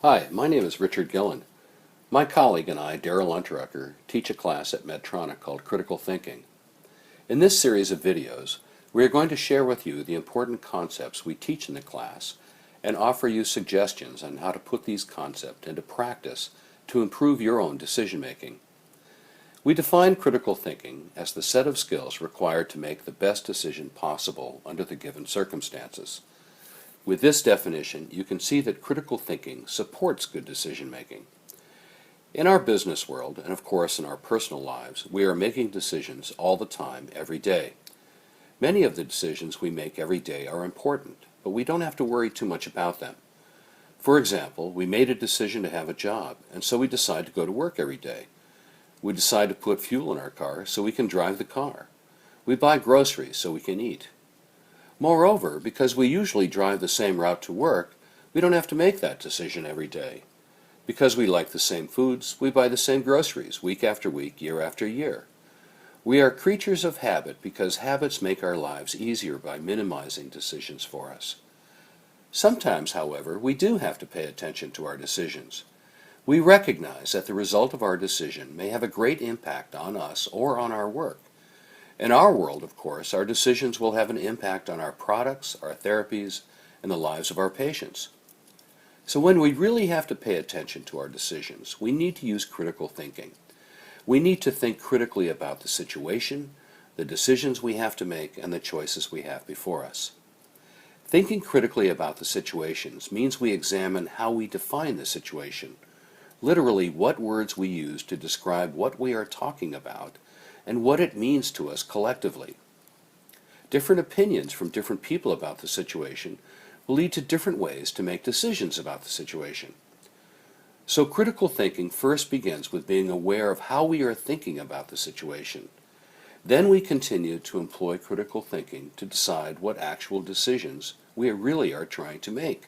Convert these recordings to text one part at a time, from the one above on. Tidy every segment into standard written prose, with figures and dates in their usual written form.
Hi, my name is Richard Gillen. My colleague and I, Daryl Unterucker, teach a class at Medtronic called Critical Thinking. In this series of videos, we are going to share with you the important concepts we teach in the class and offer you suggestions on how to put these concepts into practice to improve your own decision making. We define critical thinking as the set of skills required to make the best decision possible under the given circumstances. With this definition, you can see that critical thinking supports good decision making. In our business world, and of course in our personal lives, we are making decisions all the time, every day. Many of the decisions we make every day are important, but we don't have to worry too much about them. For example, we made a decision to have a job, and so we decide to go to work every day. We decide to put fuel in our car so we can drive the car. We buy groceries so we can eat. Moreover, because we usually drive the same route to work, we don't have to make that decision every day. Because we like the same foods, we buy the same groceries week after week, year after year. We are creatures of habit because habits make our lives easier by minimizing decisions for us. Sometimes, however, we do have to pay attention to our decisions. We recognize that the result of our decision may have a great impact on us or on our work. In our world, of course, our decisions will have an impact on our products, our therapies, and the lives of our patients. So when we really have to pay attention to our decisions, we need to use critical thinking. We need to think critically about the situation, the decisions we have to make, and the choices we have before us. Thinking critically about the situations means we examine how we define the situation, literally what words we use to describe what we are talking about, and what it means to us collectively. Different opinions from different people about the situation will lead to different ways to make decisions about the situation. So critical thinking first begins with being aware of how we are thinking about the situation. Then we continue to employ critical thinking to decide what actual decisions we really are trying to make.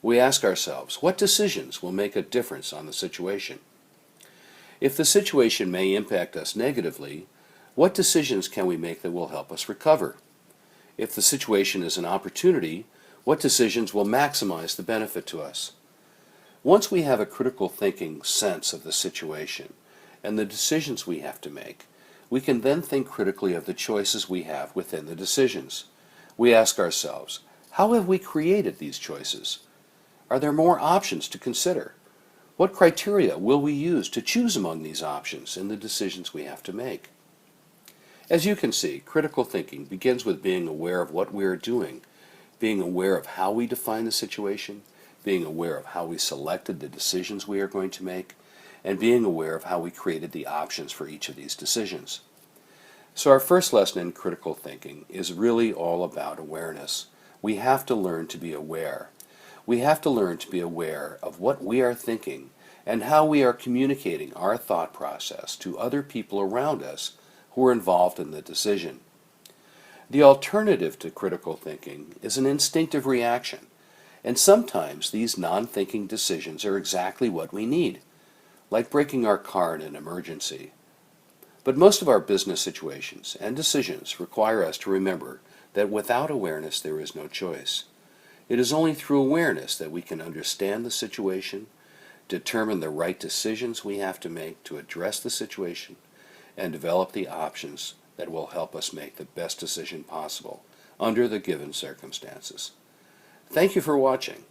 We ask ourselves, what decisions will make a difference on the situation? If the situation may impact us negatively, what decisions can we make that will help us recover? If the situation is an opportunity, what decisions will maximize the benefit to us? Once we have a critical thinking sense of the situation and the decisions we have to make, we can then think critically of the choices we have within the decisions. We ask ourselves, how have we created these choices? Are there more options to consider? What criteria will we use to choose among these options in the decisions we have to make? As you can see, critical thinking begins with being aware of what we are doing, being aware of how we define the situation, being aware of how we selected the decisions we are going to make, and being aware of how we created the options for each of these decisions. So our first lesson in critical thinking is really all about awareness. We have to learn to be aware. We have to learn to be aware of what we are thinking and how we are communicating our thought process to other people around us who are involved in the decision. The alternative to critical thinking is an instinctive reaction, and sometimes these non-thinking decisions are exactly what we need, like braking our car in an emergency. But most of our business situations and decisions require us to remember that without awareness there is no choice. It is only through awareness that we can understand the situation, determine the right decisions we have to make to address the situation, and develop the options that will help us make the best decision possible under the given circumstances. Thank you for watching.